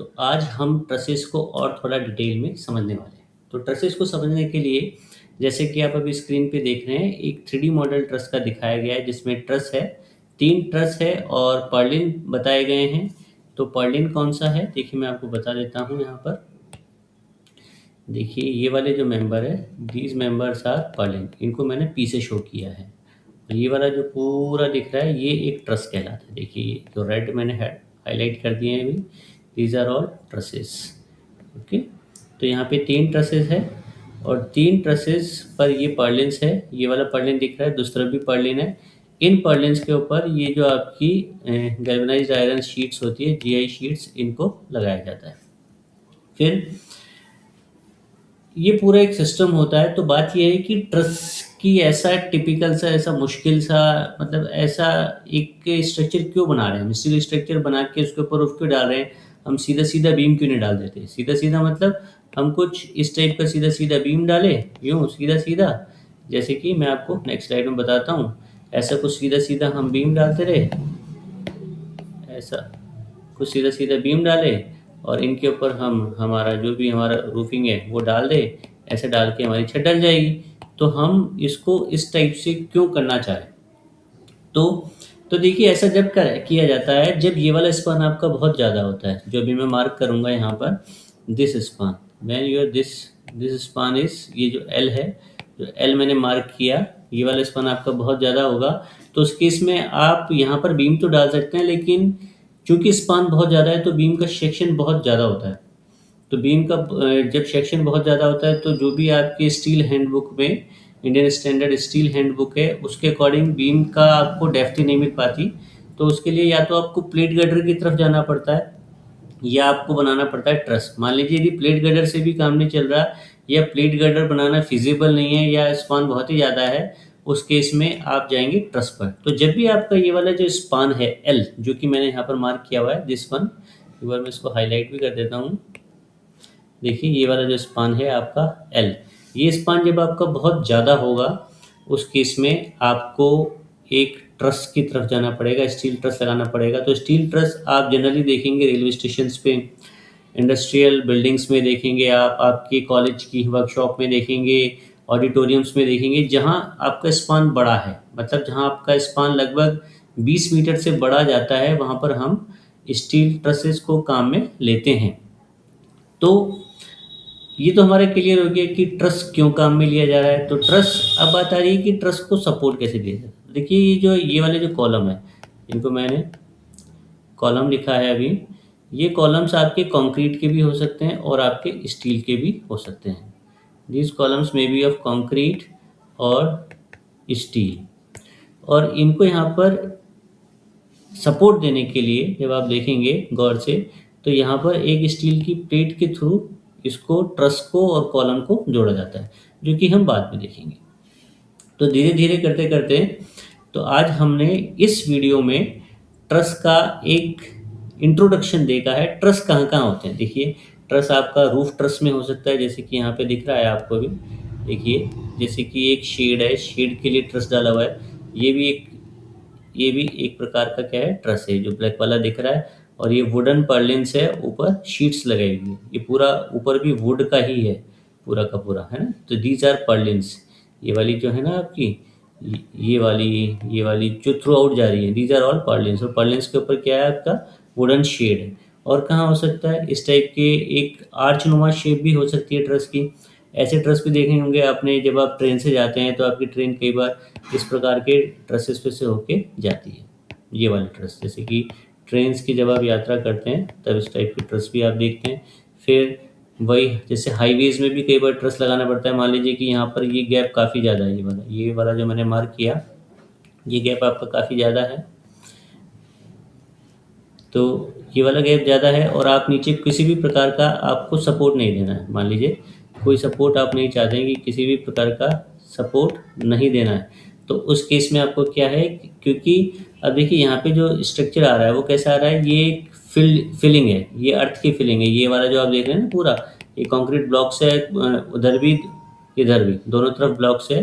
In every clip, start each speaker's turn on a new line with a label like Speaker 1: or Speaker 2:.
Speaker 1: तो आज हम ट्रसेस को और थोड़ा डिटेल में समझने वाले हैं। तो ट्रसेस को समझने के लिए जैसे कि आप अभी स्क्रीन पे देख रहे हैं, एक 3D मॉडल ट्रस का दिखाया गया है जिसमें ट्रस है, 3 ट्रस है और पर्लिन बताए गए हैं। तो पर्लिन कौन सा है, देखिए मैं आपको बता देता हूँ। यहाँ पर देखिए ये वाले जो मेंबर है, दीज मेंबर्स आर पर्लिन, इनको मैंने पी से शो किया है। और ये वाला जो पूरा दिख रहा है ये एक ट्रस कहलाता है। देखिए जो रेड मैंने हाईलाइट कर दिए हैं अभी, these are all trusses. Okay, तो यहाँ पे 3 ट्रसेस है और 3 ट्रसेस पर ये पर्लिन्स है। ये वाला पर्लिन दिख रहा है, दूसरा भी पर्लिन है। इन पर्लिन्स के ऊपर ये जो आपकी गैल्वेनाइज्ड आयरन शीट्स होती है, जीआई शीट्स, इनको लगाया जाता है। फिर ये पूरा एक सिस्टम होता है। तो बात ये है कि ट्रस की ऐसा टिपिकल सा, ऐसा मुश्किल सा, मतलब ऐसा एक स्ट्रक्चर क्यों बना रहे हैं हम? स्टील स्ट्रक्चर बना के उसके ऊपर रूफ क्यों डाल रहे हैं? हम सीधा सीधा बीम क्यों नहीं डाल देते? सीधा सीधा मतलब हम कुछ इस टाइप का सीधा सीधा बीम डाले, यूँ सीधा सीधा, जैसे कि मैं आपको नेक्स्ट स्लाइड में बताता हूँ। ऐसा कुछ सीधा सीधा हम बीम डालते रहे, ऐसा कुछ सीधा सीधा बीम डाले और इनके ऊपर हम हमारा जो भी हमारा रूफिंग है वो डाल दे। ऐसे डाल के हमारी छत डल जाएगी। तो हम इसको इस टाइप से क्यों करना चाहें? तो तो देखिए ऐसा जब किया जाता है जब ये वाला स्पान आपका बहुत ज़्यादा होता है, जो अभी मैं मार्क करूँगा यहाँ पर, this span, when your this span is, ये जो एल है, जो एल मैंने मार्क किया, ये वाला स्पान आपका बहुत ज़्यादा होगा। तो उस केस में आप यहाँ पर बीम तो डाल सकते हैं, लेकिन चूंकि स्पान बहुत ज़्यादा है तो बीम का सेक्शन बहुत ज़्यादा होता है। तो बीम का जब सेक्शन बहुत ज़्यादा होता है तो जो भी आपके स्टील हैंडबुक में, इंडियन स्टैंडर्ड स्टील हैंडबुक है, उसके अकॉर्डिंग बीम का आपको डेप्थ नहीं मिल पाती। तो उसके लिए या तो आपको प्लेट गर्डर की तरफ जाना पड़ता है या आपको बनाना पड़ता है ट्रस। मान लीजिए यदि प्लेट गर्डर से भी काम नहीं चल रहा या प्लेट गर्डर बनाना फिजिबल नहीं है या स्पान बहुत ही ज़्यादा है, उस केस में आप जाएंगे ट्रस पर। तो जब भी आपका ये वाला जो स्पान है एल, जो कि मैंने यहाँ पर मार्क किया हुआ है, दिस वन, एक बार मैं इसको हाईलाइट भी कर देता हूँ। देखिए ये वाला जो स्पान है आपका एल, ये स्पान जब आपका बहुत ज़्यादा होगा उस केस में आपको एक ट्रस की तरफ जाना पड़ेगा, स्टील ट्रस लगाना पड़ेगा। तो स्टील ट्रस आप जनरली देखेंगे रेलवे स्टेशन पे, इंडस्ट्रियल बिल्डिंग्स में देखेंगे, आप आपके कॉलेज की वर्कशॉप में देखेंगे, ऑडिटोरियम्स में देखेंगे, जहाँ आपका स्पान बड़ा है, मतलब जहाँ आपका स्पान लगभग 20 मीटर से बढ़ा जाता है, वहाँ पर हम स्टील ट्रसेस को काम में लेते हैं। तो ये तो हमारा क्लियर हो गया कि ट्रस क्यों काम में लिया जा रहा है। तो ट्रस, अब बात आ रही है कि ट्रस को सपोर्ट कैसे दिया जाए। देखिए ये वाले जो कॉलम है, इनको मैंने कॉलम लिखा है अभी, ये कॉलम्स आपके कंक्रीट के भी हो सकते हैं और आपके स्टील के भी हो सकते हैं। These columns may be of concrete और स्टील। और इनको यहाँ पर सपोर्ट देने के लिए जब आप देखेंगे गौर से, तो यहाँ पर एक स्टील की प्लेट के थ्रू इसको, ट्रस को और कॉलम को जोड़ा जाता है, जो कि हम बाद में देखेंगे। तो धीरे धीरे करते करते, तो आज हमने इस वीडियो में ट्रस का एक इंट्रोडक्शन देखा है। ट्रस कहाँ कहाँ होते हैं। देखिए ट्रस आपका रूफ ट्रस में हो सकता है, जैसे कि यहाँ पे दिख रहा है आपको भी। देखिए जैसे कि एक शेड है, शेड के लिए ट्रस डाला हुआ है। ये भी एक प्रकार का क्या है, ट्रस है, जो ब्लैक वाला दिख रहा है। और ये वुडन पर्लिन्स है, ऊपर शीट्स लगाई हुई है। ये पूरा ऊपर भी वुड का ही है, पूरा का पूरा, है ना। तो दीज आर पर्लिन्स। ये वाली जो है ना आपकी, ये वाली जो थ्रू आउट जा रही है, दीज आर ऑल पर्लिन्स। और पर्लिन्स के ऊपर क्या है आपका, वुडन शेड है। और कहाँ हो सकता है, इस टाइप के एक आर्च नुमा शेप भी हो सकती है ट्रस की। ऐसे ट्रस भी देखे होंगे आपने, जब आप ट्रेन से जाते हैं तो आपकी ट्रेन कई बार इस प्रकार के ट्रसेस पे से होके जाती है। ये वाले ट्रस, जैसे कि ट्रेन्स की जब आप यात्रा करते हैं तब इस टाइप के ट्रस भी आप देखते हैं। फिर वही जैसे हाईवेज में भी कई बार ट्रस लगाना पड़ता है। मान लीजिए कि यहाँ पर ये गैप काफ़ी ज़्यादा है, ये वाला जो मैंने मार्क किया, ये गैप आपका काफ़ी ज़्यादा है। तो ये वाला गैप ज़्यादा है और आप नीचे किसी भी प्रकार का आपको सपोर्ट नहीं देना है। मान लीजिए कोई सपोर्ट आप नहीं चाहते हैं, कि किसी भी प्रकार का सपोर्ट नहीं देना है, तो उस केस में आपको क्या है, क्योंकि अब देखिए यहाँ पे जो स्ट्रक्चर आ रहा है वो कैसा आ रहा है, ये एक फिलिंग है, ये अर्थ की फिलिंग है। ये वाला जो आप देख रहे हैं ना पूरा, ये कंक्रीट ब्लॉक्स है, उधर भी इधर भी दोनों तरफ ब्लॉक्स है।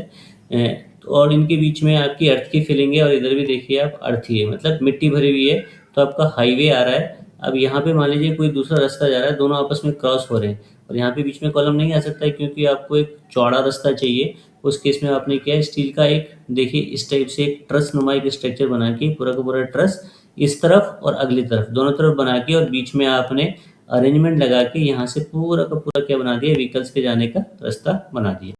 Speaker 1: और इनके बीच में आपकी अर्थ की फिलिंग है और इधर भी देखिए आप अर्थ ही है, मतलब मिट्टी भरी हुई है। तो आपका हाईवे आ रहा है, अब यहाँ पे मान लीजिए कोई दूसरा रास्ता जा रहा है, दोनों आपस में क्रॉस हो रहे हैं और यहाँ पे बीच में कॉलम नहीं आ सकता है क्योंकि आपको एक चौड़ा रास्ता चाहिए। उस केस में आपने क्या है, स्टील का एक देखिए इस टाइप से एक ट्रस नुमा एक स्ट्रक्चर बना के पूरा का पूरा ट्रस इस तरफ और अगली तरफ दोनों तरफ बना के और बीच में आपने अरेंजमेंट लगा के यहाँ से पूरा का पूरा क्या बना दिया, व्हीकल्स के जाने का रास्ता बना दिया।